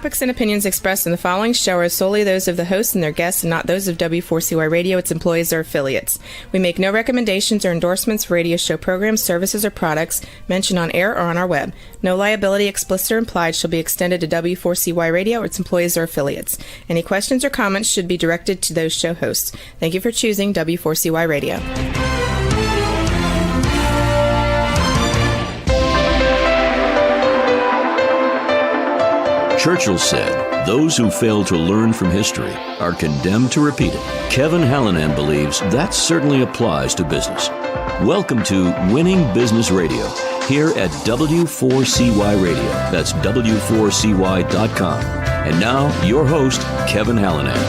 topics and opinions expressed in the following show are solely those of the hosts and their guests and not those of W4CY Radio, its employees, or affiliates. We make no recommendations or endorsements for radio show programs, services, or products mentioned on air or on our web. No liability, explicit or implied, shall be extended to W4CY Radio or its employees or affiliates. Any questions or comments should be directed to those show hosts. Thank you for choosing W4CY Radio. Churchill said, "Those who fail to learn from history are condemned to repeat it." Kevin Hallinan believes that certainly applies to business. Welcome to Winning Business Radio, here at W4CY Radio. That's W4CY.com. And now, your host, Kevin Hallinan.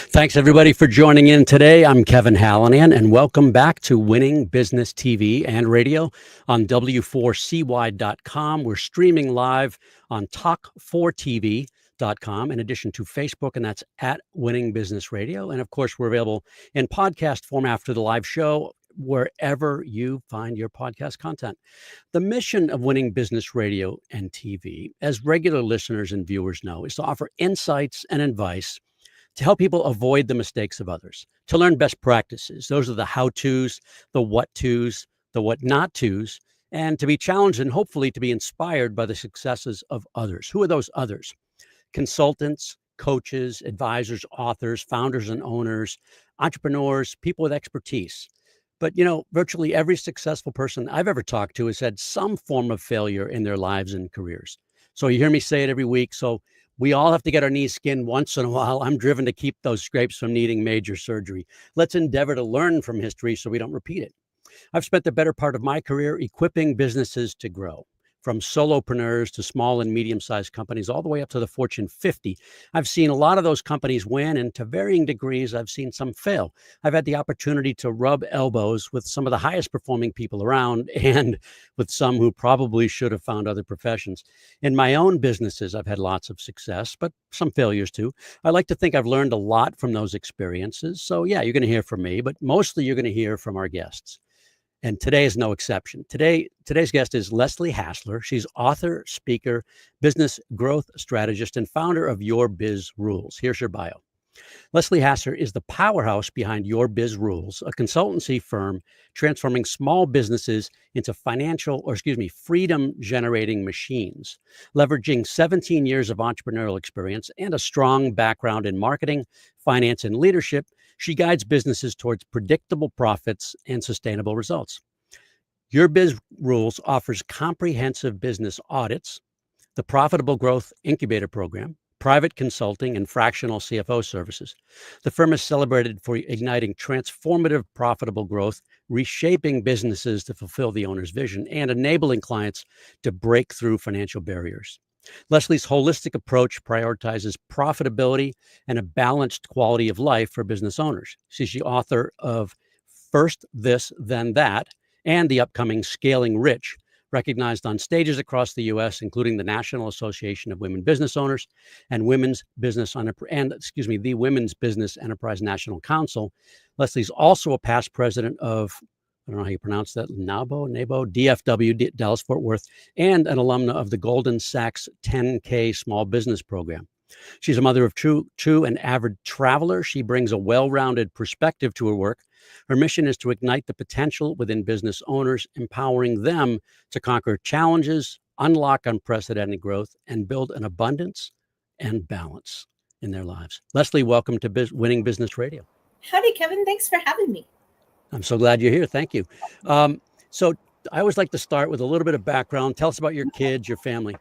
Thanks, everybody, for joining in today. I'm Kevin Hallinan, and welcome back to Winning Business TV and Radio on W4CY.com. We're streaming live on Talk4TV.com, in addition to Facebook, and that's at Winning Business Radio. And, of course, we're available in podcast form after the live show, wherever you find your podcast content. The mission of Winning Business Radio and TV, as regular listeners and viewers know, is to offer insights and advice to help people avoid the mistakes of others, to learn best practices. Those are the how-tos, the what-tos, the what-not-tos, and to be challenged and hopefully to be inspired by the successes of others. Who are those others? Consultants, coaches, advisors, authors, founders and owners, entrepreneurs, people with expertise. But, you know, virtually every successful person I've ever talked to has had some form of failure in their lives and careers. So you hear me say it every week. So we all have to get our knees skinned once in a while. I'm driven to keep those scrapes from needing major surgery. Let's endeavor to learn from history so we don't repeat it. I've spent the better part of my career equipping businesses to grow, from solopreneurs to small and medium-sized companies, all the way up to the Fortune 50. I've seen a lot of those companies win, and to varying degrees, I've seen some fail. I've had the opportunity to rub elbows with some of the highest performing people around and with some who probably should have found other professions. In my own businesses, I've had lots of success, but some failures too. I like to think I've learned a lot from those experiences. So yeah, you're going to hear from me, but mostly you're going to hear from our guests. And today is no exception. Today's guest is Leslie Hassler. She's author, speaker, business growth strategist, and founder of Your Biz Rules. Here's her bio. Leslie Hassler is the powerhouse behind Your Biz Rules, a consultancy firm transforming small businesses into freedom-generating machines. Leveraging 17 years of entrepreneurial experience and a strong background in marketing, finance, and leadership, she guides businesses towards predictable profits and sustainable results. Your Biz Rules offers comprehensive business audits, the Profitable Growth Incubator Program, private consulting, and fractional CFO services. The firm is celebrated for igniting transformative profitable growth, reshaping businesses to fulfill the owner's vision, and enabling clients to break through financial barriers. Leslie's holistic approach prioritizes profitability and a balanced quality of life for business owners. She's the author of First This, Then That, and the upcoming Scaling Rich, recognized on stages across the U.S., including the National Association of Women Business Owners and the Women's Business Enterprise National Council. Leslie's also a past president of, I don't know how you pronounce that, NABO, DFW, Dallas Fort Worth, and an alumna of the Goldman Sachs 10K Small Business Program. She's a mother of two and avid traveler. She brings a well-rounded perspective to her work. Her mission is to ignite the potential within business owners, empowering them to conquer challenges, unlock unprecedented growth, and build an abundance and balance in their lives. Leslie, welcome to Winning Business Radio. Howdy, Kevin. Thanks for having me. I'm so glad you're here. Thank you. So I always like to start with a little bit of background. Tell us about your kids, your family.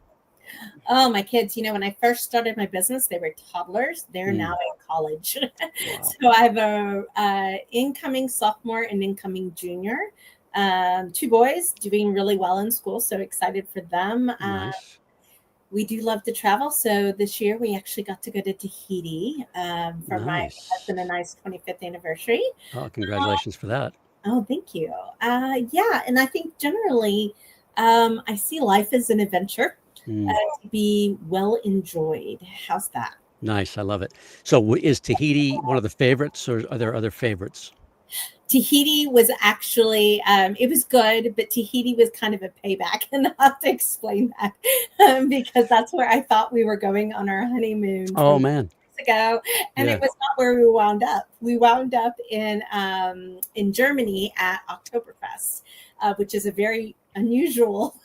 Oh, my kids, when I first started my business, they were toddlers. They're now in college. Wow. So I have a incoming sophomore and incoming junior, 2 boys doing really well in school. So excited for them. Nice. We do love to travel. So this year we actually got to go to Tahiti for my husband and I's 25th anniversary. Oh, congratulations for that. Oh, thank you. Yeah. And I think generally I see life as an adventure. To be well enjoyed. How's that? Nice. I love it. So is Tahiti one of the favorites, or are there other favorites? Tahiti was actually, it was good, but Tahiti was kind of a payback. And I'll have to explain that because that's where I thought we were going on our honeymoon Oh, from man. ago, and Yeah. it was not where we wound up. We wound up in Germany at Oktoberfest, which is a very unusual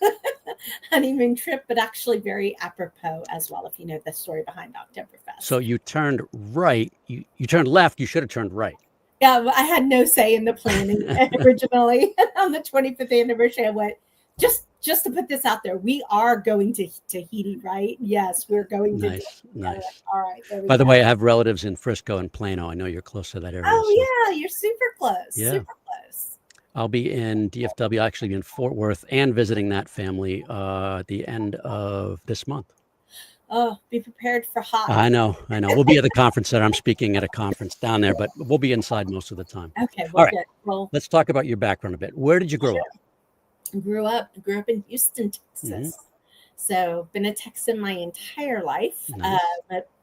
honeymoon trip, but actually very apropos as well, if you know the story behind Oktoberfest. So you turned right. You turned left. You should have turned right. Yeah, well, I had no say in the planning originally. On the 25th anniversary, I went, just to put this out there, we are going to Tahiti, right? Yes, we're going to. Nice. Nice. All right, there we By the go. way, I have relatives in Frisco and Plano. I know you're close to that area. So Oh yeah, you're super close. Yeah. Super close. I'll be in DFW, actually in Fort Worth, and visiting that family at the end of this month. Oh, be prepared for hot. I know. We'll be at the conference center. I'm speaking at a conference down there, but we'll be inside most of the time. Okay, well, All right. good. Well, Let's talk about your background a bit. Where did you grow up? I grew up in Houston, Texas. So been a Texan my entire life. Nice.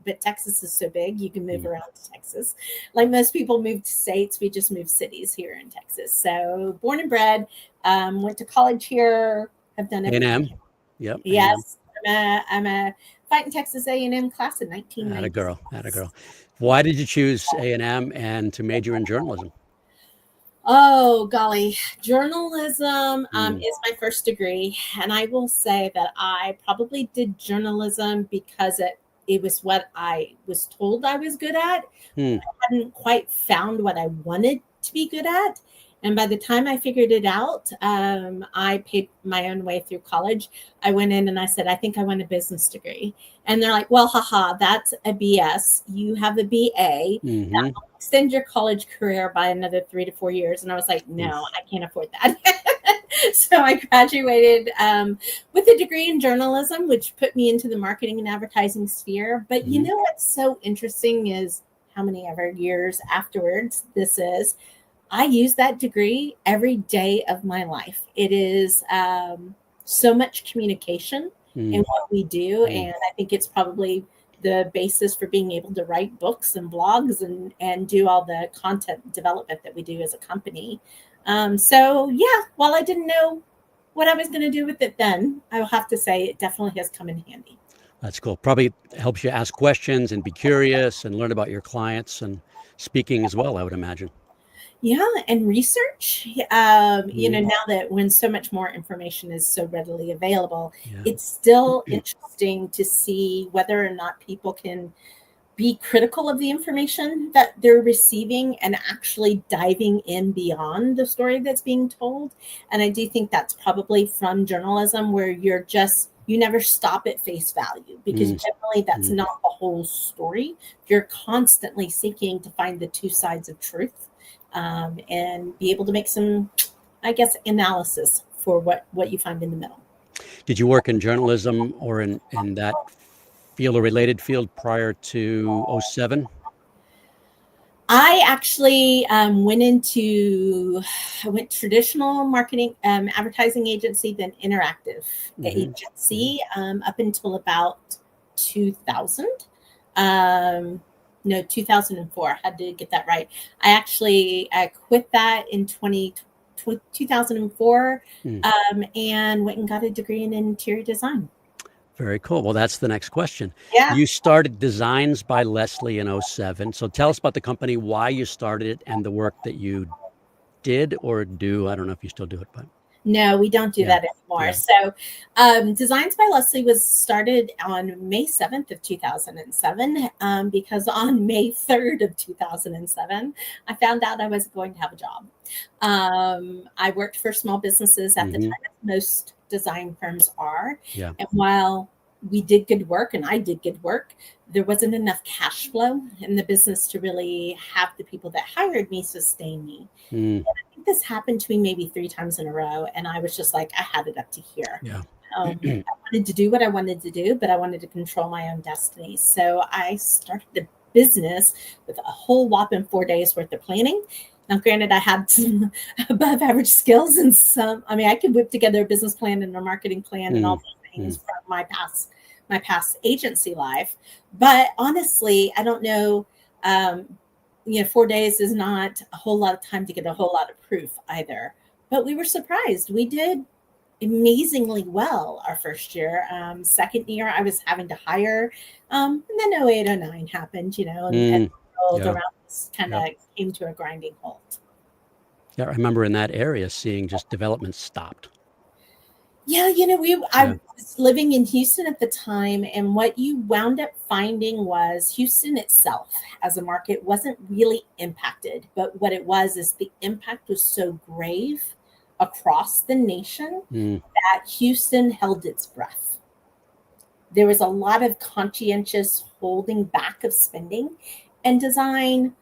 But Texas is so big, you can move around to Texas. Like most people move to states, we just move cities here in Texas. So born and bred, went to college here. Have done everything. A&M. Yep. Yes, I'm a Fighting Texas A&M class in 1990. Atta girl. Why did you choose A&M and to major in journalism? Oh, golly. Journalism is my first degree. And I will say that I probably did journalism because it was what I was told I was good at. I hadn't quite found what I wanted to be good at. And by the time I figured it out, I paid my own way through college. I went in and I said, I think I want a business degree. And they're like, well, haha, that's a BS. You have a BA. That will extend your college career by another 3 to 4 years. And I was like, no, I can't afford that. So I graduated with a degree in journalism, which put me into the marketing and advertising sphere. But you know what's so interesting is how many ever years afterwards this is. I use that degree every day of my life. It is so much communication in what we do. And I think it's probably the basis for being able to write books and blogs and do all the content development that we do as a company. So yeah, while I didn't know what I was going to do with it then, I will have to say it definitely has come in handy. That's cool. Probably helps you ask questions and be curious and learn about your clients and speaking as well, I would imagine. Yeah, and research, you know, now that when so much more information is so readily available, it's still interesting to see whether or not people can be critical of the information that they're receiving and actually diving in beyond the story that's being told. And I do think that's probably from journalism, where you never stop at face value, because generally that's not the whole story. You're constantly seeking to find the two sides of truth. And be able to make some, I guess, analysis for what you find in the middle. Did you work in journalism or in that field or related field prior to 2007? I actually went traditional marketing, advertising agency, then interactive agency up until about 2000. No, 2004. I had to get that right. I quit that in 2004 and went and got a degree in interior design. Very cool. Well, that's the next question. Yeah. You started Designs by Leslie in 2007. So tell us about the company, why you started it, and the work that you did or do. I don't know if you still do it, but. No, we don't do that anymore. So Designs by Leslie was started on May 7th of 2007 because on May 3rd of 2007, I found out I was going to have a job. I worked for small businesses at the time, as most design firms are. Yeah. And while we did good work and I did good work, there wasn't enough cash flow in the business to really have the people that hired me sustain me. And I think this happened to me maybe 3 times in a row. And I was just like, I had it up to here. Yeah. I wanted to do what I wanted to do, but I wanted to control my own destiny. So I started the business with a whole whopping 4 days worth of planning. Now, granted, I had some above average skills and I could whip together a business plan and a marketing plan and all those things from my past agency life. But honestly, I don't know 4 days is not a whole lot of time to get a whole lot of proof either. But we were surprised. We did amazingly well our first year. Second year, I was having to hire. And then 08, 09 happened, and the world around us kind of came to a grinding halt. Yeah, I remember in that area seeing just development stopped. Yeah, I was living in Houston at the time, and what you wound up finding was Houston itself as a market wasn't really impacted, but what it was is the impact was so grave across the nation that Houston held its breath. There was a lot of conscientious holding back of spending, and design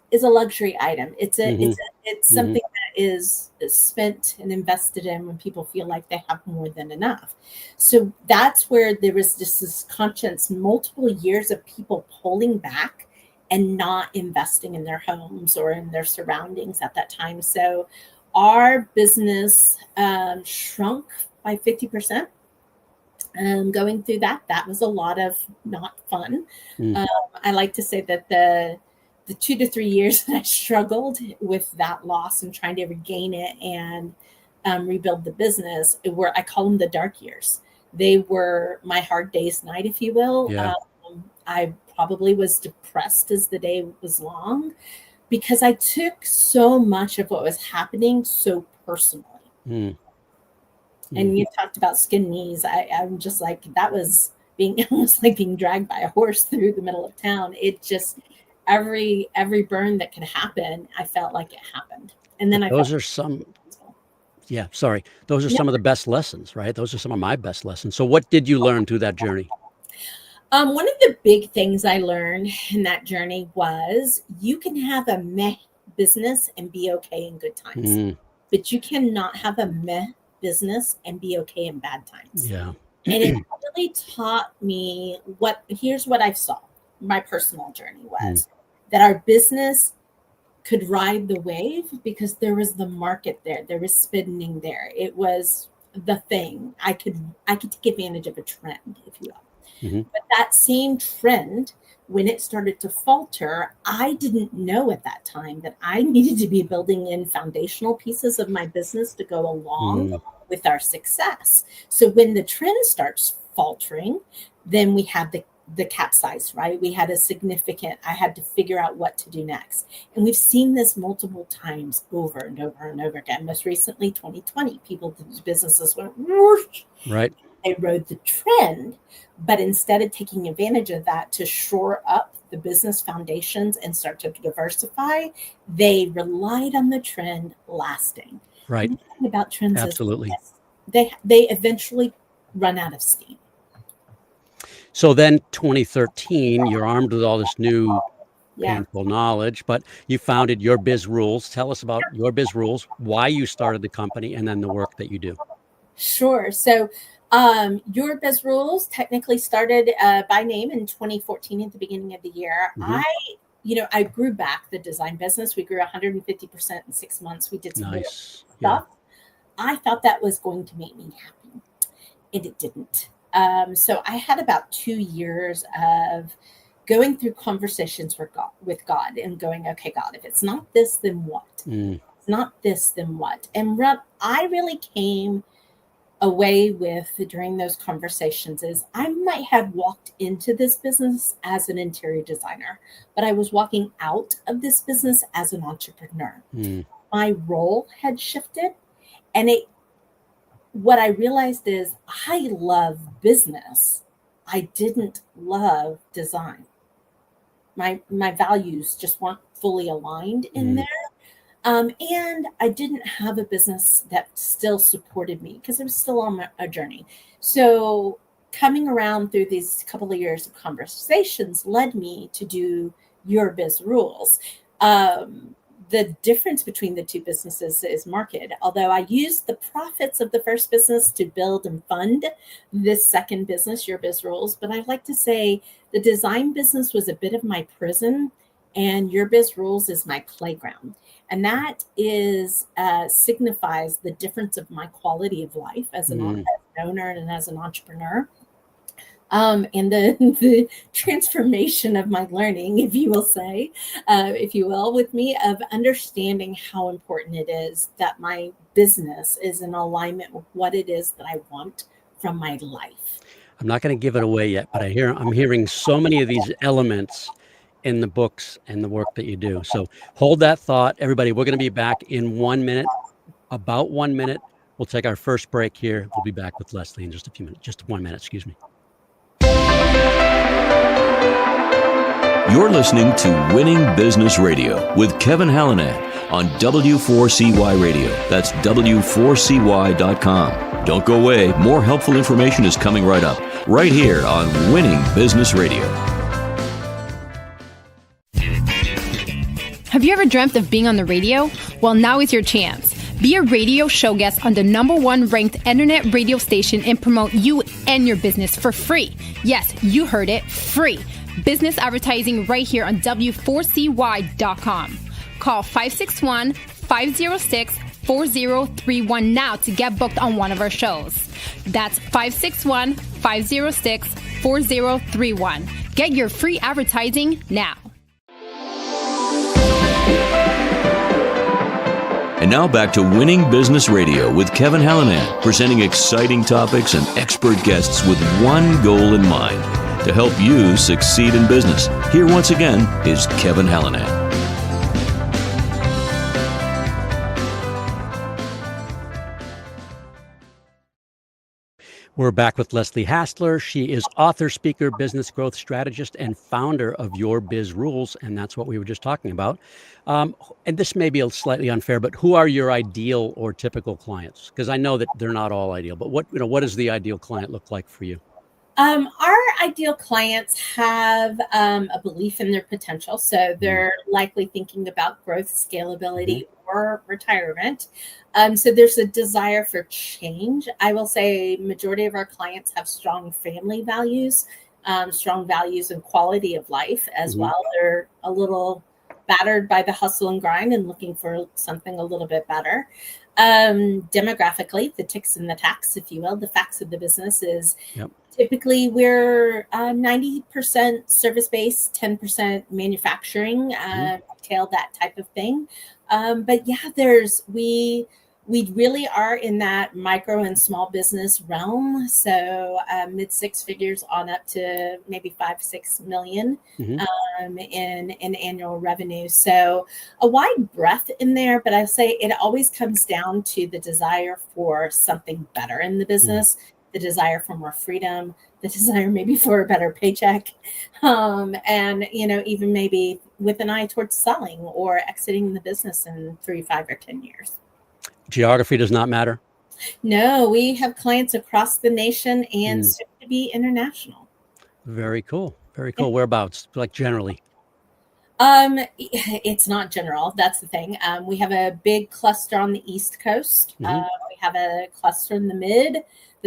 is a luxury item. It's something that is spent and invested in when people feel like they have more than enough. So that's where there was just this conscience, multiple years of people pulling back and not investing in their homes or in their surroundings at that time. So our business shrunk by 50%. Going through that was a lot of not fun. I like to say that the 2 to 3 years that I struggled with that loss and trying to regain it and rebuild the business, I call them the dark years. They were my hard day's night, if you will. Yeah. I probably was depressed as the day was long because I took so much of what was happening so personally. And you talked about skin knees. I'm just like, that was almost like being dragged by a horse through the middle of town. It just, every burn that could happen, I felt like it happened. And then those are some of the best lessons, right? Those are some of my best lessons. So what did you learn through that journey? One of the big things I learned in that journey was you can have a meh business and be okay in good times, but you cannot have a meh business and be okay in bad times. Yeah. And it really taught me here's what I saw. My personal journey was that our business could ride the wave because there was the market there. There was spending there. It was the thing. I could take advantage of a trend, if you will. But that same trend, when it started to falter, I didn't know at that time that I needed to be building in foundational pieces of my business to go along with our success. So when the trend starts faltering, then we had the capsize, right? We had I had to figure out what to do next. And we've seen this multiple times over and over and over again. Most recently, 2020, businesses went whoosh. Right. They rode the trend, but instead of taking advantage of that to shore up the business foundations and start to diversify, they relied on the trend lasting. Right. And the thing about trends Absolutely. is they eventually run out of steam. So then 2013, you're armed with all this new painful knowledge, but you founded Your Biz Rules. Tell us about Your Biz Rules, why you started the company, and then the work that you do. Sure. So Your Biz Rules technically started by name in 2014 at the beginning of the year. I grew back the design business. We grew 150% in 6 months. We did some stuff. Yeah. I thought that was going to make me happy, and it didn't. So I had about 2 years of going through conversations with God and going, okay, God, if it's not this, then what? If it's not this, then what? And what I really came away with during those conversations is I might have walked into this business as an interior designer, but I was walking out of this business as an entrepreneur. My role had shifted, and what I realized is I love business. I didn't love design. My values just weren't fully aligned in there. And I didn't have a business that still supported me because I was still on a journey. So coming around through these couple of years of conversations led me to do Your Biz Rules. The difference between the two businesses is market. Although I used the profits of the first business to build and fund this second business, Your Biz Rules, but I like to say the design business was a bit of my prison, and Your Biz Rules is my playground. And that signifies the difference of my quality of life as an owner and as an entrepreneur. and the transformation of my learning, if you will, with me, of understanding how important it is that my business is in alignment with what it is that I want from my life. I'm not going to give it away yet, but I'm hearing so many of these elements in the books and the work that you do. So hold that thought. Everybody, we're going to be back in 1 minute, about 1 minute. We'll take our first break here. We'll be back with Leslie in just a few minutes, just 1 minute, excuse me. You're listening to Winning Business Radio with Kevin Hallinan on W4CY Radio. That's W4CY.com. Don't go away. More helpful information is coming right up, right here on Winning Business Radio. Have you ever dreamt of being on the radio? Well, now is your chance. Be a radio show guest on the #1 ranked internet radio station and promote you and your business for free. Yes, you heard it, free. Business advertising right here on W4CY.com. Call 561-506-4031 now to get booked on one of our shows. That's 561-506-4031. Get your free advertising now. And now back to Winning Business Radio with Kevin Hallinan, presenting exciting topics and expert guests with one goal in mind, to help you succeed in business. Here once again is Kevin Hallinan. We're back with Leslie Hassler. She is author, speaker, business growth strategist, and founder of Your Biz Rules. And that's what we were just talking about. And this may be slightly unfair, but who are your ideal or typical clients? Because I know that they're not all ideal, but what does the ideal client look like for you? Our ideal clients have a belief in their potential. So they're likely thinking about growth, scalability, or retirement. So there's a desire for change. I will say majority of our clients have strong family values, strong values and quality of life as well. They're a little battered by the hustle and grind and looking for something a little bit better. Demographically, the ticks and the tacks, if you will, the facts of the business is typically we're 90% service-based, 10% manufacturing, retail, that type of thing. But yeah, we really are in that micro and small business realm. So mid six figures on up to maybe 5-6 million in annual revenue. So a wide breadth in there, but I say it always comes down to the desire for something better in the business, the desire for more freedom, the desire maybe for a better paycheck, and even maybe with an eye towards selling or exiting the business in 3, 5, or 10 years. Geography does not matter? No, we have clients across the nation and soon to be international. Very cool. Very cool. Whereabouts, like generally? It's not general. That's the thing. We have a big cluster on the East Coast. We have a cluster in the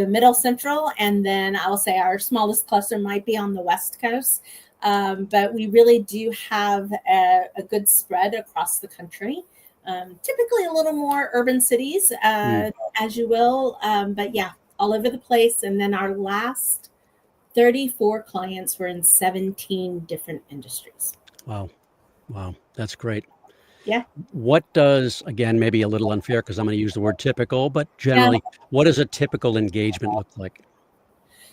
middle central, and then I'll say our smallest cluster might be on the West Coast. But we really do have a good spread across the country. Typically a little more urban cities, as you will. But yeah, all over the place. And then our last 34 clients were in 17 different industries. Wow. That's great. Yeah. What does, again, maybe a little unfair because I'm going to use the word typical, but generally, what does a typical engagement look like?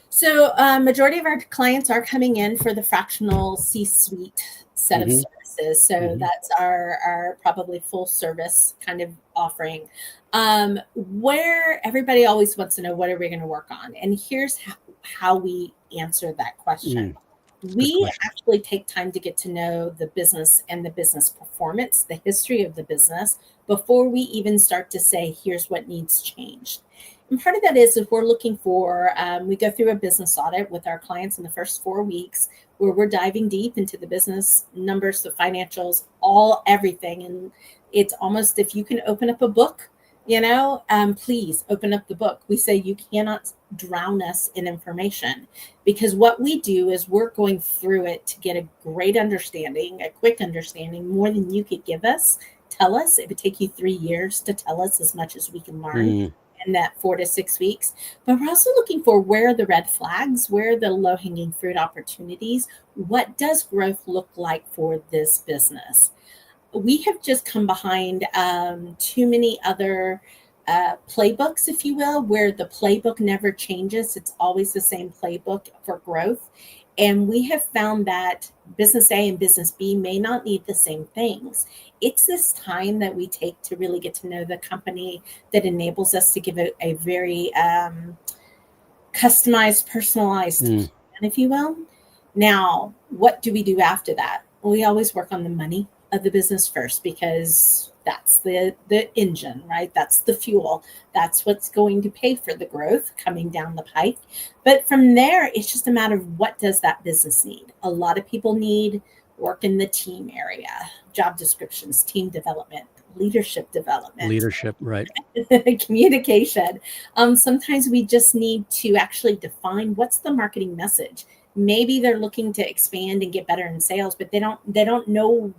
So majority of our clients are coming in for the fractional C-suite set of services. So that's our probably full service kind of offering, where everybody always wants to know, what are we going to work on? And here's how we answer that question. We actually take time to get to know the business and the business performance, the history of the business, before we even start to say, here's what needs changed. And part of that is if we're looking for, we go through a business audit with our clients in the first 4 weeks, where we're diving deep into the business numbers, the financials, everything. And it's almost, if you can open up a book, please open up the book. We say you cannot drown us in information, because what we do is we're going through it to get a great understanding, a quick understanding, more than you could tell us. It would take you 3 years to tell us as much as we can learn in that 4 to 6 weeks. But we're also looking for where are the red flags, where are the low hanging fruit opportunities, what does growth look like for this business. We have just come behind too many other playbooks, if you will, where the playbook never changes. It's always the same playbook for growth. And we have found that business A and business B may not need the same things. It's this time that we take to really get to know the company that enables us to give a very customized, personalized plan, if you will. Now, what do we do after that? We always work on the money of the business first, because that's the engine, right? That's the fuel. That's what's going to pay for the growth coming down the pike. But from there, it's just a matter of what does that business need? A lot of people need work in the team area, job descriptions, team development, leadership development. Right. Communication. Sometimes we just need to actually define what's the marketing message. Maybe they're looking to expand and get better in sales, but they don't know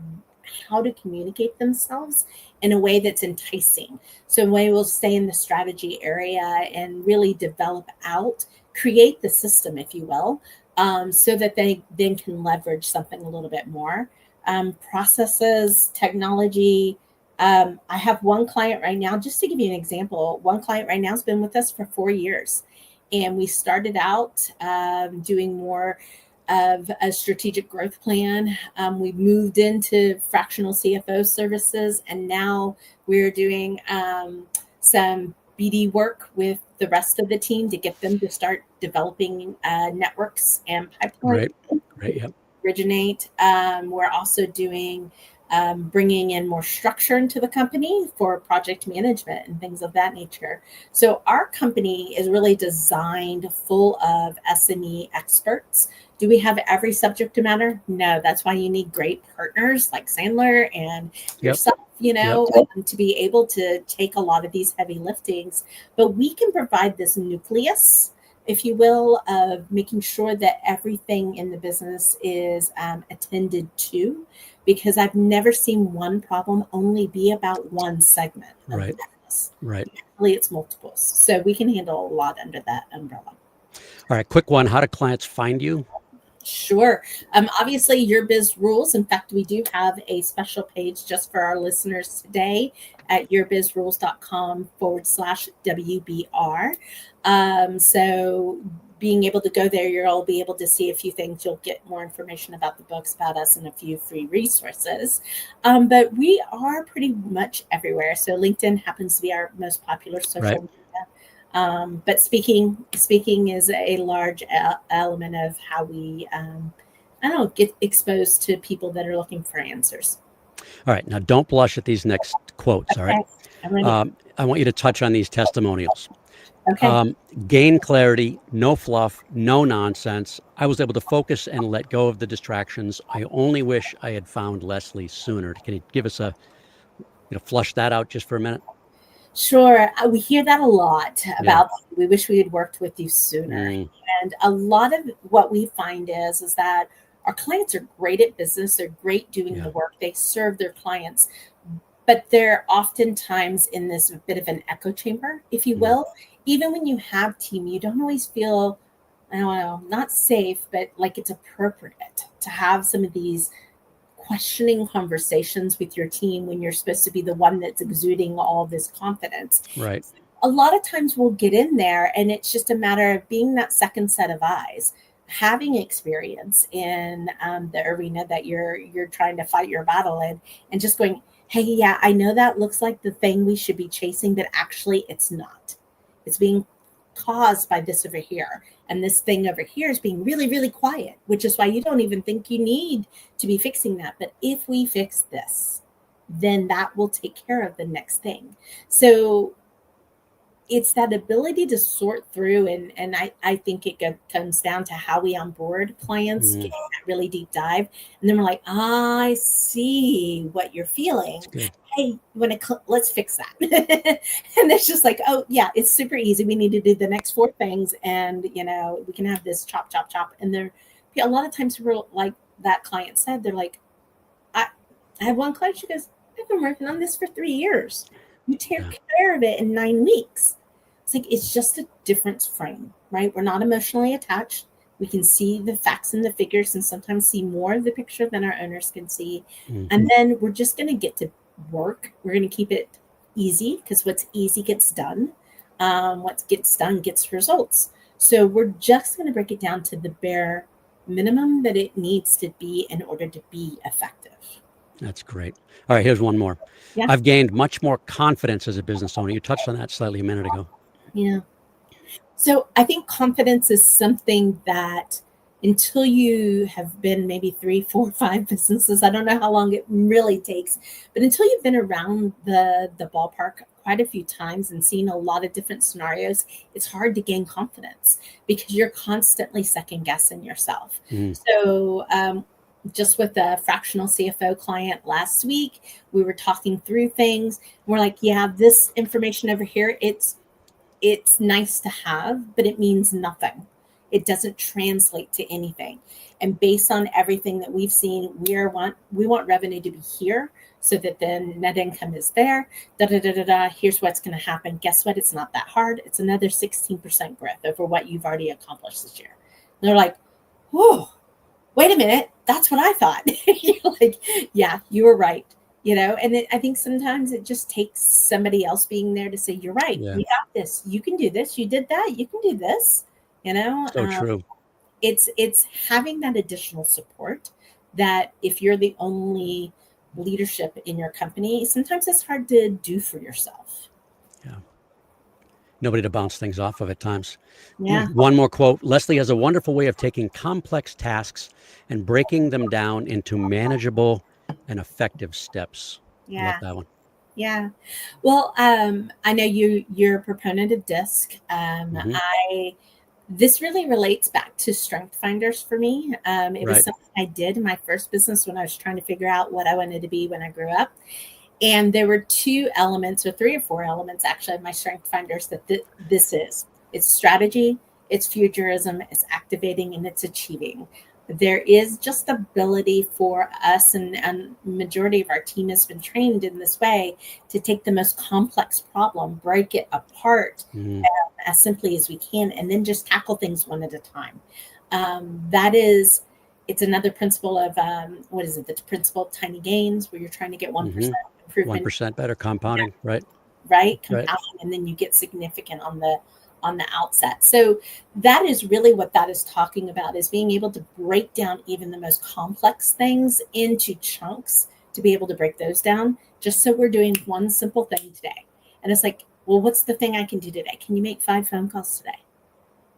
how to communicate themselves in a way that's enticing. So we will stay in the strategy area and really develop out, create the system, if you will, so that they then can leverage something a little bit more. Processes, technology. I have one client right now, just to give you an example, one client right now has been with us for 4 years. And we started out doing more of a strategic growth plan. We moved into fractional CFO services, and now we're doing some BD work with the rest of the team to get them to start developing networks and pipelines. Right. Yep. Originate. We're also doing bringing in more structure into the company for project management and things of that nature. So our company is really designed full of SME experts. Do we have every subject matter? No, that's why you need great partners like Sandler and yourself, to be able to take a lot of these heavy liftings. But we can provide this nucleus, if you will, of making sure that everything in the business is attended to, because I've never seen one problem only be about one segment of the business. Right. Usually it's multiples. So we can handle a lot under that umbrella. All right, quick one. How do clients find you? Sure. Obviously, Your Biz Rules. In fact, we do have a special page just for our listeners today at yourbizrules.com/WBR. So being able to go there, you'll be able to see a few things. You'll get more information about the books, about us, and a few free resources. But we are pretty much everywhere. So LinkedIn happens to be our most popular social media. But speaking is a large element of how we, get exposed to people that are looking for answers. All right. Now, don't blush at these next quotes. All right. I'm ready. I want you to touch on these testimonials. Okay. Gain clarity, no fluff, no nonsense. I was able to focus and let go of the distractions. I only wish I had found Leslie sooner. Can you give us flush that out just for a minute? Sure. We hear that a lot about, we wish we had worked with you sooner. And a lot of what we find is that our clients are great at business. They're great doing the work. They serve their clients, but they're oftentimes in this bit of an echo chamber, if you will. Even when you have team, you don't always feel, not safe, but like it's appropriate to have some of these questioning conversations with your team when you're supposed to be the one that's exuding all this confidence. Right. A lot of times we'll get in there and it's just a matter of being that second set of eyes, having experience in the arena that you're trying to fight your battle in, and just going, hey, yeah, I know that looks like the thing we should be chasing, but actually it's not. It's being caused by this over here. And this thing over here is being really, really quiet, which is why you don't even think you need to be fixing that. But if we fix this, then that will take care of the next thing. So it's that ability to sort through. And I think it comes down to how we onboard clients, getting that really deep dive. And then we're like, I see what you're feeling. Hey, let's fix that. And it's just like, oh yeah, it's super easy. We need to do the next 4 things. And, we can have this chop. And there, a lot of times we're like that client said, they're like, I have one client, she goes, I've been working on this for 3 years. You take care of it in 9 weeks. It's like, it's just a different frame, right? We're not emotionally attached. We can see the facts and the figures and sometimes see more of the picture than our owners can see. Mm-hmm. And then we're just going to get to work. We're going to keep it easy because what's easy gets done. What gets done gets results. So we're just going to break it down to the bare minimum that it needs to be in order to be effective. That's great. All right, here's one more. Yeah. I've gained much more confidence as a business owner. You touched on that slightly a minute ago. Yeah. So I think confidence is something that until you have been maybe 3, 4, 5 businesses, I don't know how long it really takes, but until you've been around the ballpark quite a few times and seen a lot of different scenarios, it's hard to gain confidence because you're constantly second guessing yourself. So just with a fractional CFO client last week, we were talking through things. We're like, yeah, this information over here, it's nice to have, but it means nothing. It doesn't translate to anything. And based on everything that we've seen, we want revenue to be here so that then net income is there. Here's what's going to happen. Guess what? It's not that hard. It's another 16% growth over what you've already accomplished this year. And they're like, whoa, wait a minute. That's what I thought. You're like, yeah, you were right. And I think sometimes it just takes somebody else being there to say, you're right. Yeah. We got this. You can do this. You did that. You can do this. So true. It's having that additional support that if you're the only leadership in your company, sometimes it's hard to do for yourself. Yeah. Nobody to bounce things off of at times. Yeah. One more quote. Leslie has a wonderful way of taking complex tasks and breaking them down into manageable and effective steps. Yeah. I love that one. Yeah. Well, I know you're a proponent of DISC. This really relates back to Strength Finders for me. It was something I did in my first business when I was trying to figure out what I wanted to be when I grew up. And there were 2 elements or 3 or 4 elements actually of my Strength Finders that this is. It's strategy, it's futurism, it's activating, and it's achieving. There is just ability for us, and majority of our team has been trained in this way, to take the most complex problem, break it apart as simply as we can, and then just tackle things one at a time. It's another principle of, what is it? The principle of tiny gains, where you're trying to get 1% improvement. 1% better compounding, right? Right. Compounding, and then you get significant on the outset. So that is really what that is talking about, is being able to break down even the most complex things into chunks, to be able to break those down, just so we're doing one simple thing today. And it's like, well, what's the thing I can do today? Can you make 5 phone calls today?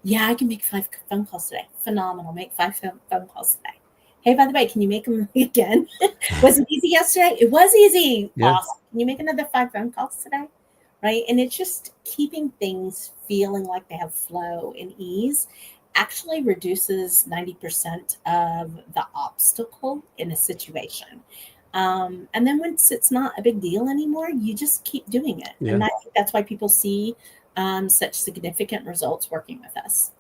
Yeah, I can make 5 phone calls today. Phenomenal. Make 5 phone calls today. Hey, by the way, can you make them again? Was it easy yesterday? It was easy. Yeah. Awesome. Can you make another 5 phone calls today? Right. And it's just keeping things feeling like they have flow and ease actually reduces 90% of the obstacle in a situation. And then once it's not a big deal anymore, you just keep doing it. Yeah. And I think that's why people see such significant results working with us.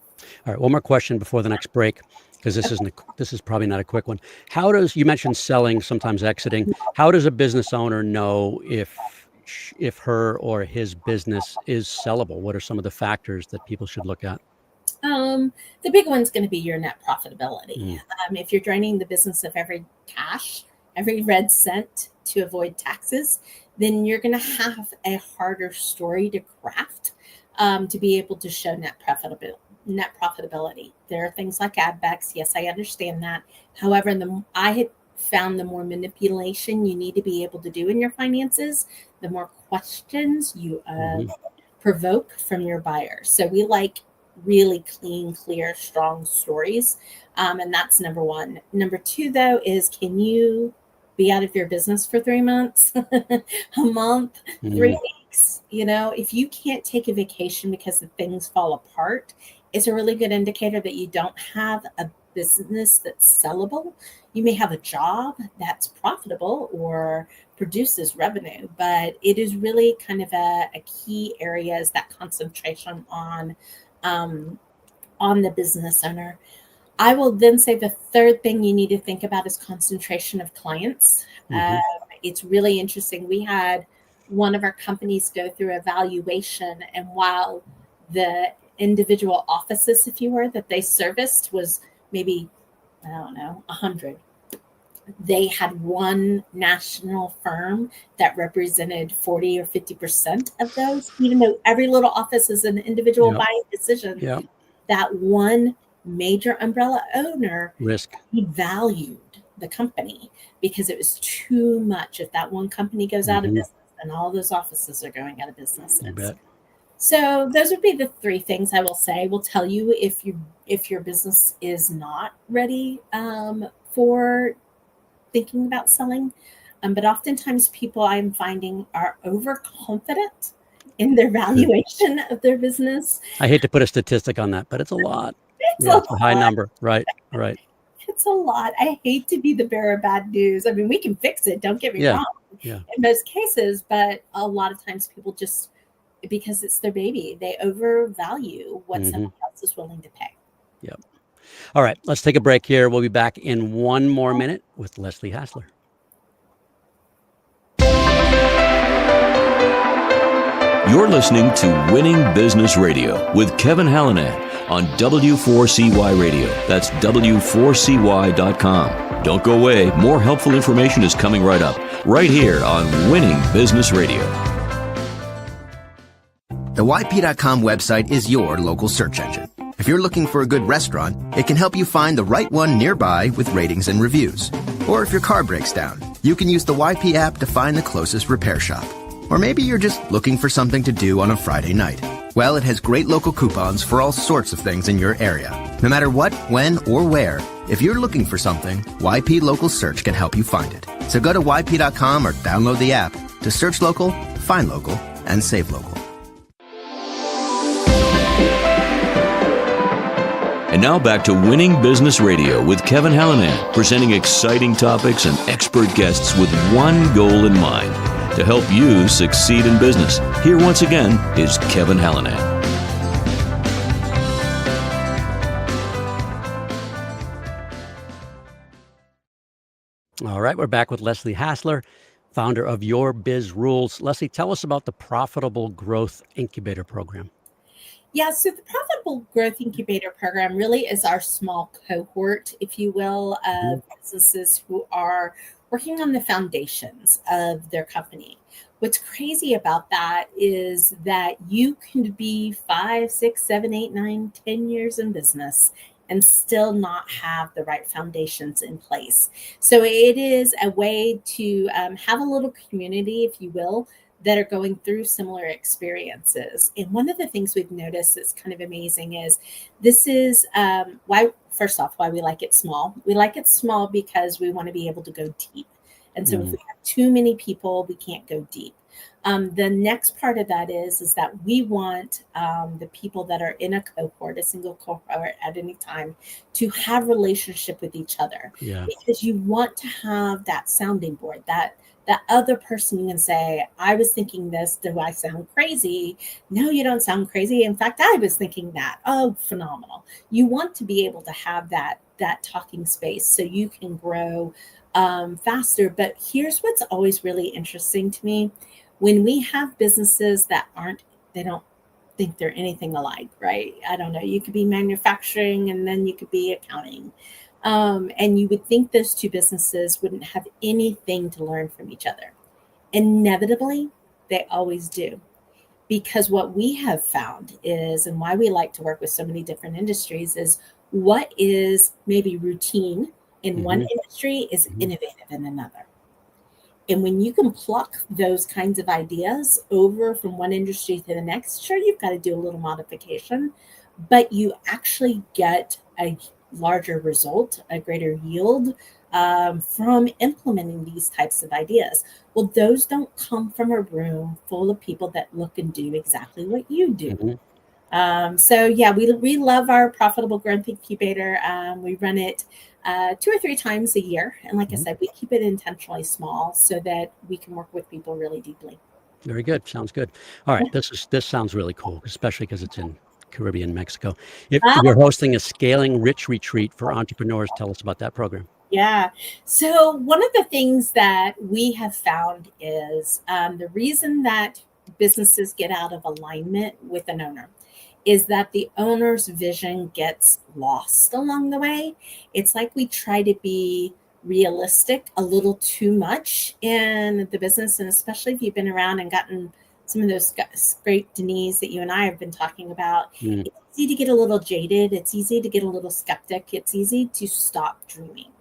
All right. One more question before the next break, because this is probably not a quick one. You mentioned selling, sometimes exiting. How does a business owner know if her or his business is sellable? What are some of the factors that people should look at? The big one's going to be your net profitability. If you're draining the business of every red cent to avoid taxes, then you're going to have a harder story to craft to be able to show net profitability. There are things like add backs. Yes, I understand that. However, I had found the more manipulation you need to be able to do in your finances, the more questions you provoke from your buyers. So we like really clean, clear, strong stories. And that's number 1. Number 2, though, is, can you be out of your business for 3 months, a month, 3 weeks? If you can't take a vacation because the things fall apart, it's a really good indicator that you don't have a business that's sellable. You may have a job that's profitable or produces revenue, but it is really kind of a key area, is that concentration on the business owner. I will then say the third thing you need to think about is concentration of clients. It's really interesting. We had one of our companies go through evaluation, and while the individual offices, if you were, that they serviced was maybe, I don't know, 100. They had one national firm that represented 40 or 50% of those, even though every little office is an individual buying decision. Yep. That one major umbrella owner, Risk. he valued the company because it was too much. If that one company goes out of business, then all those offices are going out of business. I bet. So those would be the three things I will say. Will tell you if your business is not ready for thinking about selling. But oftentimes people I'm finding are overconfident in their valuation of their business. I hate to put a statistic on that, but it's a lot. It's a high number. Right. It's a lot. I hate to be the bearer of bad news. I mean, we can fix it. Don't get me wrong in most cases, but a lot of times people just, because it's their baby, they overvalue what someone else is willing to pay. Yep. All right, let's take a break here. We'll be back in one more minute with Leslie Hassler. You're listening to Winning Business Radio with Kevin Hallinan on W4CY Radio. That's W4CY.com. Don't go away. More helpful information is coming right up, right here on Winning Business Radio. The YP.com website is your local search engine. If you're looking for a good restaurant, it can help you find the right one nearby with ratings and reviews. Or if your car breaks down, you can use the YP app to find the closest repair shop. Or maybe you're just looking for something to do on a Friday night. Well, it has great local coupons for all sorts of things in your area. No matter what, when, or where, if you're looking for something, YP Local Search can help you find it. So go to YP.com or download the app to search local, find local, and save local. And now back to Winning Business Radio with Kevin Hallinan, presenting exciting topics and expert guests with one goal in mind, to help you succeed in business. Here once again is Kevin Hallinan. All right, we're back with Leslie Hassler, founder of Your Biz Rules. Leslie, tell us about the Profitable Growth Incubator Program. Yeah, so the Profitable Growth Incubator Program really is our small cohort, if you will, of businesses who are working on the foundations of their company. What's crazy about that is that you can be 5, 6, 7, 8, 9, 10 years in business and still not have the right foundations in place. So it is a way to have a little community, if you will, that are going through similar experiences. And one of the things we've noticed that's kind of amazing is this is why we like it small. We like it small because we want to be able to go deep. And so if we have too many people, we can't go deep. The next part of that is that we want the people that are in a cohort, a single cohort at any time, to have relationship with each other. Yeah. Because you want to have that sounding board, that other person you can say, I was thinking this, do I sound crazy? No, you don't sound crazy. In fact, I was thinking that. Oh, phenomenal. You want to be able to have that talking space so you can grow faster. But here's what's always really interesting to me. When we have businesses that they don't think they're anything alike, right? I don't know. You could be manufacturing and then you could be accounting. And you would think those two businesses wouldn't have anything to learn from each other. Inevitably, they always do. Because what we have found is, and why we like to work with so many different industries, is what is maybe routine in one industry is innovative in another. And when you can pluck those kinds of ideas over from one industry to the next, sure, you've got to do a little modification, but you actually get a larger result, a greater yield from implementing these types of ideas. Well, those don't come from a room full of people that look and do exactly what you do. So yeah, we love our Profitable Growth Incubator. We run it 2 or 3 times a year. And like I said, we keep it intentionally small so that we can work with people really deeply. Very good. Sounds good. All right. This sounds really cool, especially because it's in Caribbean, Mexico. If you're hosting a Scaling Rich retreat for entrepreneurs, tell us about that program. Yeah. So one of the things that we have found is the reason that businesses get out of alignment with an owner is that the owner's vision gets lost along the way. It's like we try to be realistic a little too much in the business, and especially if you've been around and gotten some of those great Denise that you and I have been talking about. It's easy to get a little jaded. It's easy to get a little skeptic. It's easy to stop dreaming.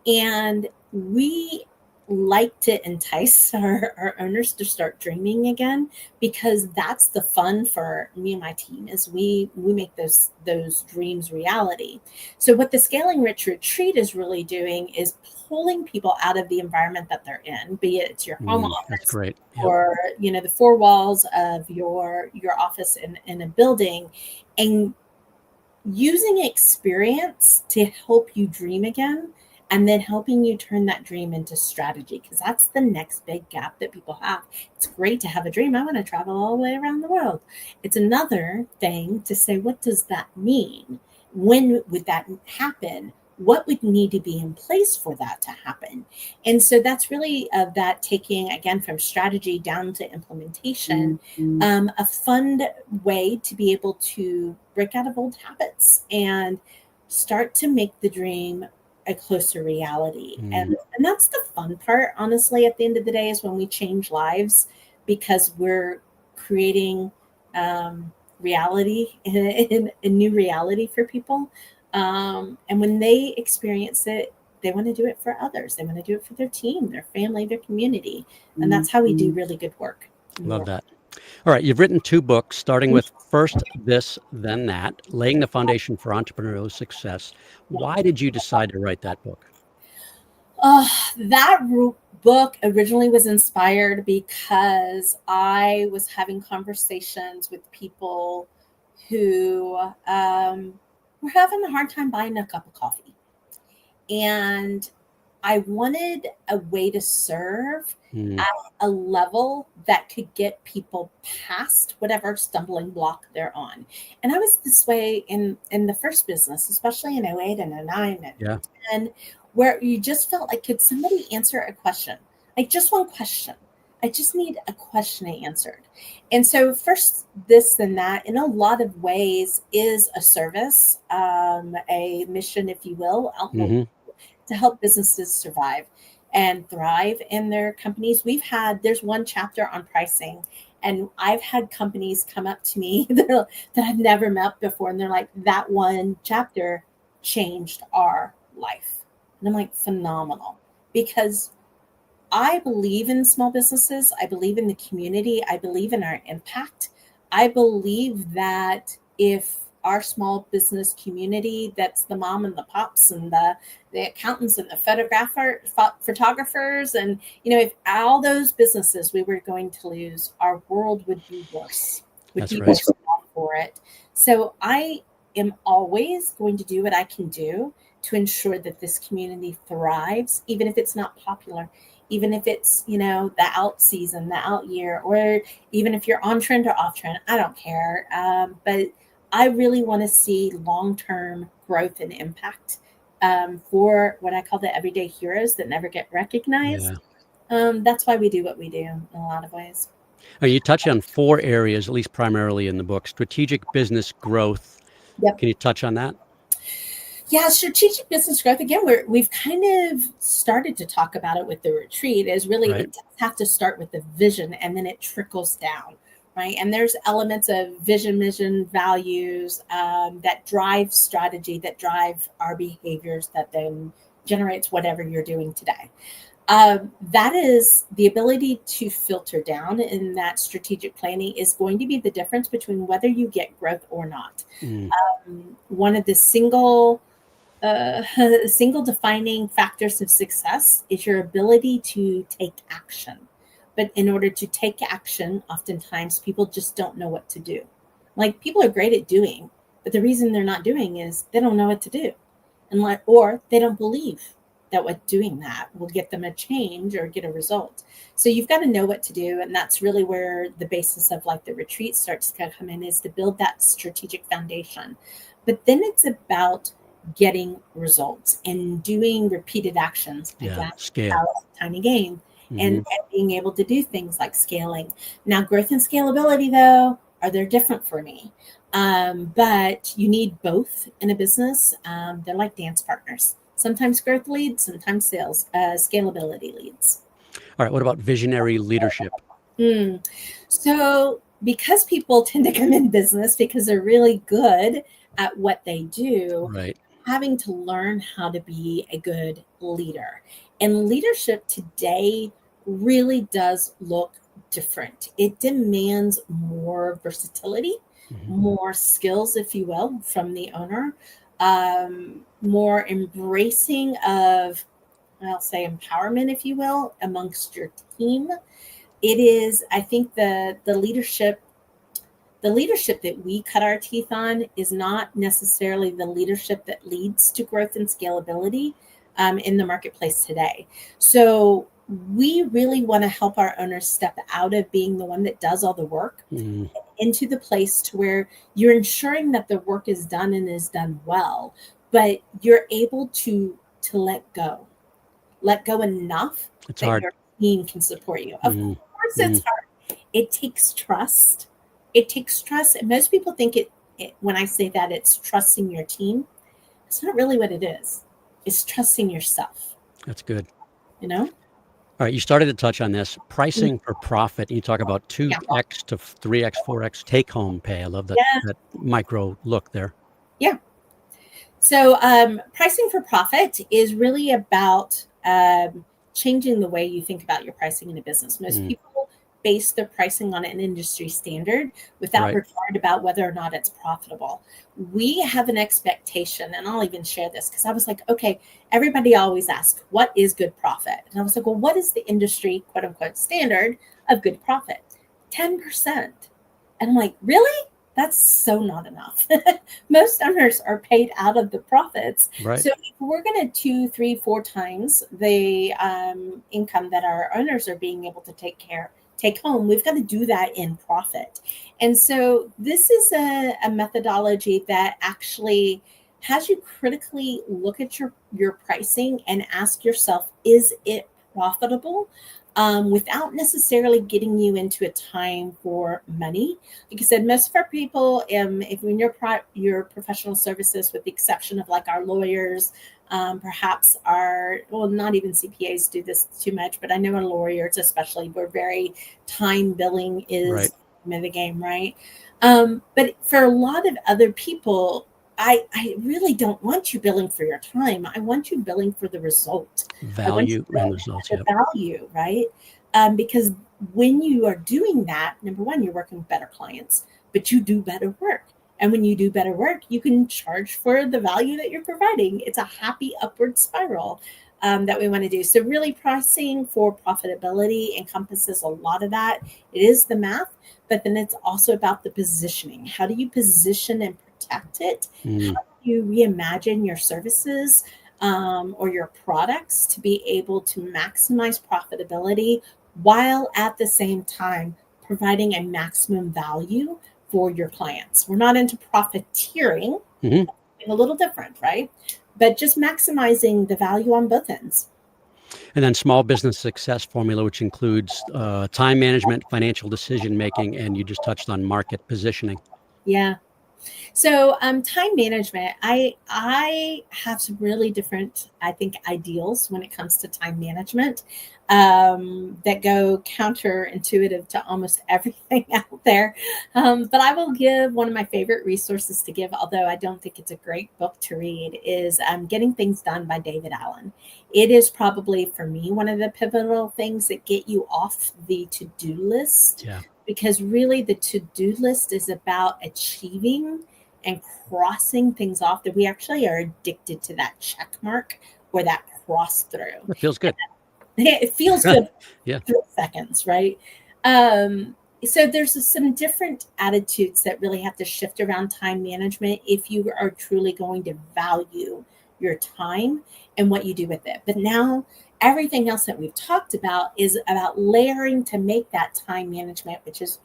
And we like to entice our owners to start dreaming again, because that's the fun for me and my team, is we make those dreams reality. So what the Scaling Rich Retreat is really doing is pulling people out of the environment that they're in, be it it's your home office, that's great. or the four walls of your office in a building, and using experience to help you dream again, and then helping you turn that dream into strategy, because that's the next big gap that people have. It's great to have a dream. I want to travel all the way around the world. It's another thing to say, what does that mean? When would that happen? What would need to be in place for that to happen? And so that's really that taking, again, from strategy down to implementation, a fun way to be able to break out of old habits and start to make the dream a closer reality. And that's the fun part, honestly, at the end of the day, is when we change lives, because we're creating reality, in a new reality for people. And when they experience it, they want to do it for others. They want to do it for their team, their family, their community. And that's how we do really good work. Love that. All right. You've written 2 books, starting with First This, Then That, Laying the Foundation for Entrepreneurial Success. Why did you decide to write that book? That book originally was inspired because I was having conversations with people who were having a hard time buying a cup of coffee. And I wanted a way to serve at a level that could get people past whatever stumbling block they're on. And I was this way in the first business, especially in 08 and 09 and 10, where you just felt like, could somebody answer a question? Like, just one question. I just need a question answered. And so First This Then That, in a lot of ways, is a service, a mission, if you will, to help businesses survive and thrive in their companies. There's one chapter on pricing, and I've had companies come up to me that I've never met before, and they're like, that one chapter changed our life. And I'm like, phenomenal, because I believe in small businesses. I believe in the community. I believe in our impact. I believe that if our small business community, that's the mom and the pops and the accountants and the photographers, and if all those businesses we were going to lose, our world would be worse. Worse off for it. So I am always going to do what I can do to ensure that this community thrives, even if it's not popular, even if it's, the out season, the out year, or even if you're on trend or off trend. I don't care. But I really want to see long-term growth and impact for what I call the everyday heroes that never get recognized. That's why we do what we do in a lot of ways. You touch on 4 areas, at least primarily in the book: strategic business growth. Can you touch on that? Yeah, strategic business growth. Again, we've kind of started to talk about it with the retreat. Is really It does have to start with the vision, and then it trickles down, right? And there's elements of vision, mission, values that drive strategy, that drive our behaviors, that then generates whatever you're doing today. That is the ability to filter down, in that strategic planning is going to be the difference between whether you get growth or not. One of the single defining factors of success is your ability to take action. But in order to take action, oftentimes people just don't know what to do. Like, people are great at doing, but the reason they're not doing is they don't know what to do, or they don't believe that what doing that will get them a change or get a result. So you've got to know what to do, and that's really where the basis of the retreat starts to come in, is to build that strategic foundation. But then it's about getting results and doing repeated actions. Scale. Tiny game. And being able to do things like scaling. Now, growth and scalability, though, or they're different for me. But you need both in a business. They're like dance partners. Sometimes growth leads, sometimes sales, scalability leads. All right. What about visionary leadership? So because people tend to come in business because they're really good at what they do, Right. having to learn how to be a good leader. And leadership today really does look different. It demands more versatility, more skills, if you will, from the owner, more embracing of, I'll say, empowerment, if you will, amongst your team. It is, I think, the leadership that we cut our teeth on is not necessarily the leadership that leads to growth and scalability in the marketplace today. So we really want to help our owners step out of being the one that does all the work into the place to where you're ensuring that the work is done and is done well, but you're able to let go enough It's that hard. your team can support you. Of course, it's hard. It takes trust. It takes trust. And most people think it, when I say that, it's trusting your team. It's not really what it is. It's trusting yourself. That's good. You know? All right. You started to touch on this pricing for profit. You talk about 2x to 3x, 4x take home pay. I love that, that micro look there. Yeah. So pricing for profit is really about changing the way you think about your pricing in a business. Most people base their pricing on an industry standard without regard about whether or not it's profitable. We have an expectation, and I'll even share this because I was like, okay, everybody always asks, what is good profit? And I was like, well, what is the industry, quote unquote, standard of good profit? 10%. And I'm like, really? That's so not enough. Most owners are paid out of the profits. Right. So if we're going to 2, 3, 4 times the income that our owners are being able to take home, we've got to do that in profit. And so this is a methodology that actually has you critically look at your pricing and ask yourself, is it profitable? Without necessarily getting you into a time for money. Like I said, most of our people, if in your professional services, with the exception of like our lawyers, perhaps not even CPAs do this too much, but I know our lawyers especially, we're very time billing is the game, right? But for a lot of other people, I really don't want you billing for your time. I want you billing for the result. Value and results. The value, right? Because when you are doing that, number one, you're working with better clients, but you do better work. And when you do better work, you can charge for the value that you're providing. It's a happy upward spiral that we want to do. So really pricing for profitability encompasses a lot of that. It is the math, but then it's also about the positioning. How do you position and protect it? How do you reimagine your services or your products to be able to maximize profitability while at the same time providing a maximum value for your clients? We're not into profiteering, a little different, right? But just maximizing the value on both ends. And then small business success formula, which includes time management, financial decision making, and you just touched on market positioning. Yeah. So time management, I have some really different, I think, ideals when it comes to time management that go counterintuitive to almost everything out there. But I will give one of my favorite resources to give, although I don't think it's a great book to read, is Getting Things Done by David Allen. It is probably, for me, one of the pivotal things that get you off the to-do list. Yeah. Because really the to-do list is about achieving and crossing things off, that we actually are addicted to that check mark or that cross through. It feels good. It feels good. Yeah. 3 seconds, right? So there's some different attitudes that really have to shift around time management if you are truly going to value your time and what you do with it. But now everything else that we've talked about is about layering to make that time management, which is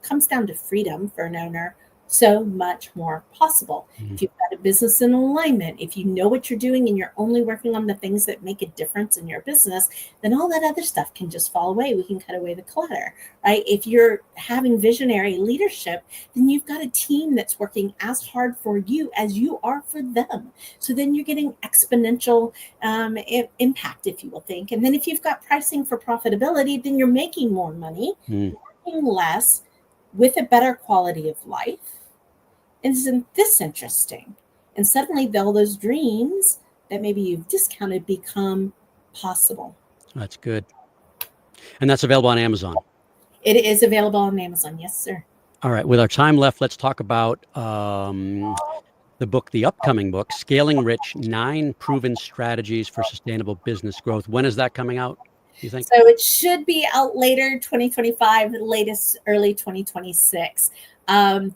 comes down to freedom for an owner, so much more possible. If you've got a business in alignment, if you know what you're doing and you're only working on the things that make a difference in your business, then all that other stuff can just fall away. We can cut away the clutter, right? If you're having visionary leadership, then you've got a team that's working as hard for you as you are for them. So then you're getting exponential impact, if you will think. And then if you've got pricing for profitability, then you're making more money, working less, with a better quality of life. Isn't this interesting? And suddenly all those dreams that maybe you've discounted become possible. That's good. And that's available on Amazon. It is available on Amazon. Yes, sir. All right. With our time left, let's talk about the upcoming book, Scaling Rich, 9 Proven Strategies for Sustainable Business Growth. When is that coming out, you think? So it should be out later, 2025, the latest early 2026.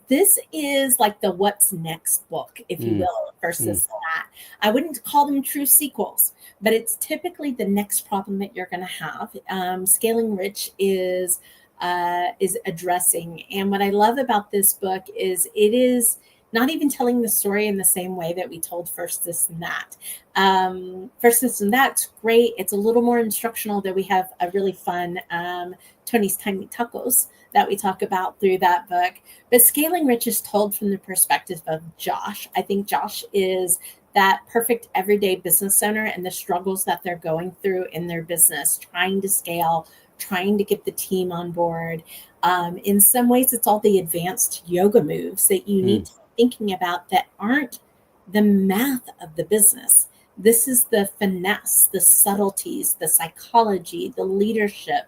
This is like the what's next book, if you will, versus that. I wouldn't call them true sequels, but it's typically the next problem that you're going to have. Scaling Rich is addressing. And what I love about this book is it is not even telling the story in the same way that we told First This and That. First This and That's great. It's a little more instructional, that we have a really fun Tony's Tiny Tacos that we talk about through that book. But Scaling Rich is told from the perspective of Josh. I think Josh is that perfect everyday business owner and the struggles that they're going through in their business, trying to scale, trying to get the team on board. In some ways, it's all the advanced yoga moves that you need to be thinking about that aren't the math of the business. This is the finesse, the subtleties, the psychology, the leadership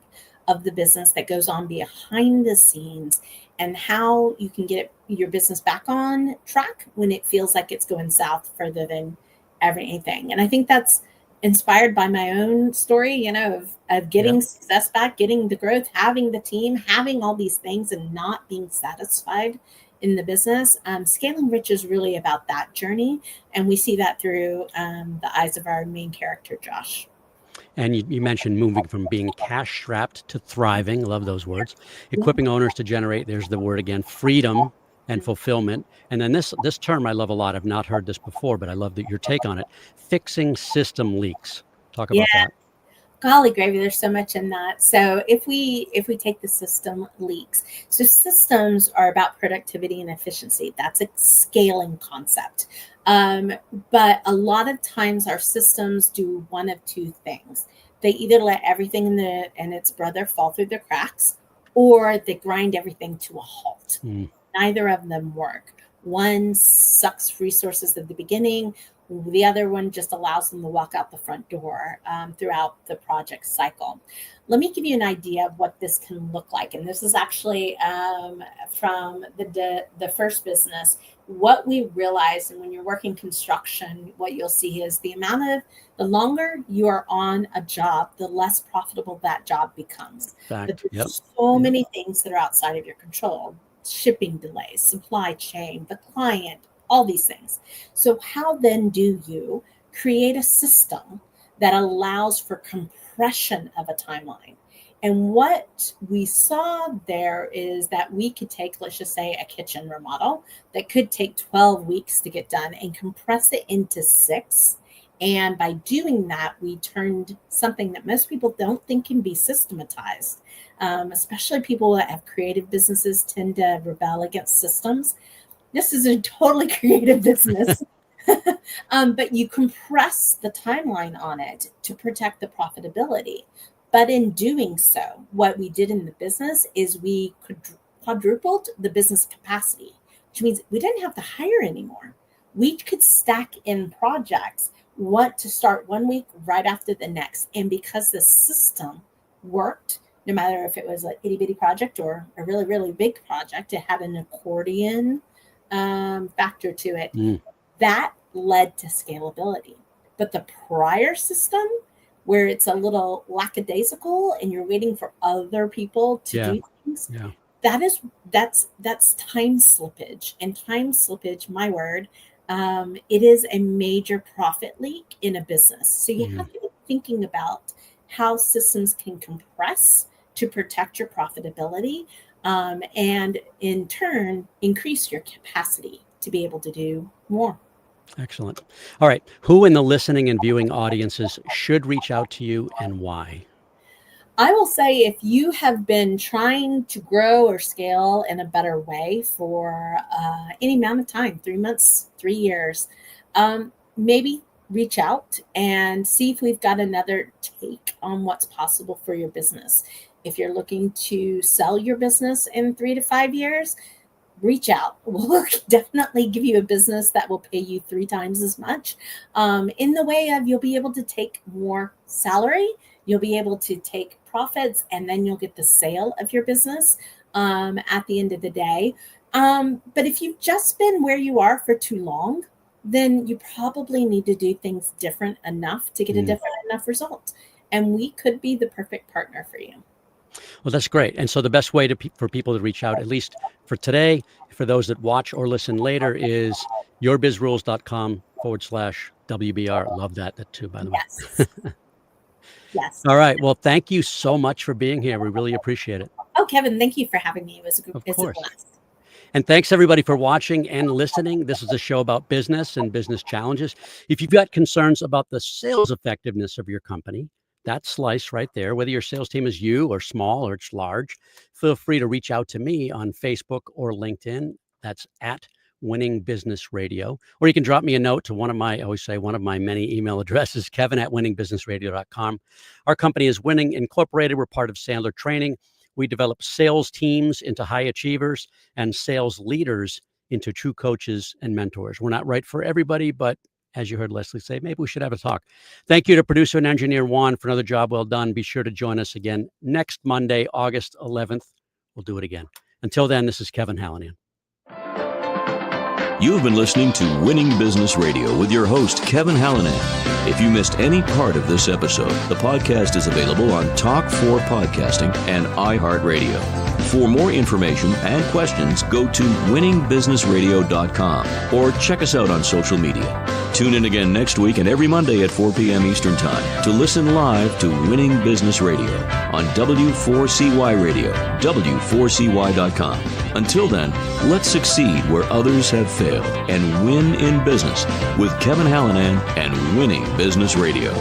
of the business that goes on behind the scenes, and how you can get your business back on track when it feels like it's going south further than anything. And I think that's inspired by my own story, of getting success back, getting the growth, having the team, having all these things and not being satisfied in the business. Scaling Rich is really about that journey. And we see that through the eyes of our main character, Josh. And you mentioned moving from being cash strapped to thriving. Love those words. Equipping owners to generate, there's the word again, freedom and fulfillment. And then this term I love a lot. I've not heard this before, but I love your take on it. Fixing system leaks. Talk about that. Golly gravy, there's so much in that. So if we take the system leaks, so systems are about productivity and efficiency. That's a scaling concept. But a lot of times our systems do one of two things. They either let everything and its brother fall through the cracks, or they grind everything to a halt. Neither of them work. One sucks resources at the beginning. The other one just allows them to walk out the front door throughout the project cycle. Let me give you an idea of what this can look like. And this is actually from the first business. What we realize, and when you're working construction, what you'll see is the longer you are on a job, the less profitable that job becomes. But there's so many things that are outside of your control. Shipping delays, supply chain, the client, all these things. So how then do you create a system that allows for compression of a timeline? And what we saw there is that we could take, let's just say, a kitchen remodel that could take 12 weeks to get done and compress it into 6. And by doing that, we turned something that most people don't think can be systematized, especially people that have creative businesses tend to rebel against systems. This is a totally creative business, but you compress the timeline on it to protect the profitability. But in doing so, what we did in the business is we quadrupled the business capacity, which means we didn't have to hire anymore. We could stack in projects, want to start one week right after the next. And because the system worked, no matter if it was an itty bitty project or a really, really big project, it had an accordion factor to it. That led to scalability. But the prior system, where it's a little lackadaisical and you're waiting for other people to do things, that's time slippage. And time slippage, my word, it is a major profit leak in a business. So you have to be thinking about how systems can compress to protect your profitability. and in turn, increase your capacity to be able to do more. Excellent. All right. Who in the listening and viewing audiences should reach out to you and why? I will say if you have been trying to grow or scale in a better way for any amount of time, 3 months, 3 years, maybe reach out and see if we've got another take on what's possible for your business. If you're looking to sell your business in 3 to 5 years, reach out. We'll definitely give you a business that will pay you 3 times as much. In the way of, you'll be able to take more salary, you'll be able to take profits, and then you'll get the sale of your business at the end of the day. But if you've just been where you are for too long, then you probably need to do things different enough to get a different enough result. And we could be the perfect partner for you. Well, that's great. And so the best way for people to reach out, at least for today, for those that watch or listen later, is yourbizrules.com/WBR. Love that too, by the way. Yes. Yes. All right. Well, thank you so much for being here. We really appreciate it. Oh, Kevin, thank you for having me. It was a blast. And thanks everybody for watching and listening. This is a show about business and business challenges. If you've got concerns about the sales effectiveness of your company, that slice right there, whether your sales team is you or small or it's large, feel free to reach out to me on Facebook or LinkedIn. That's at Winning Business Radio. Or you can drop me a note to one of my many email addresses, kevin@winningbusinessradio.com. Our company is Winning Incorporated. We're part of Sandler Training. We develop sales teams into high achievers and sales leaders into true coaches and mentors. We're not right for everybody, but as you heard Leslie say, maybe we should have a talk. Thank you to producer and engineer Juan for another job well done. Be sure to join us again next Monday, August 11th. We'll do it again. Until then, this is Kevin Hallinan. You've been listening to Winning Business Radio with your host, Kevin Hallinan. If you missed any part of this episode, the podcast is available on Talk4 Podcasting and iHeartRadio. For more information and questions, go to winningbusinessradio.com or check us out on social media. Tune in again next week and every Monday at 4 p.m. Eastern Time to listen live to Winning Business Radio on W4CY Radio, W4CY.com. Until then, let's succeed where others have failed and win in business with Kevin Hallinan and Winning Business Radio.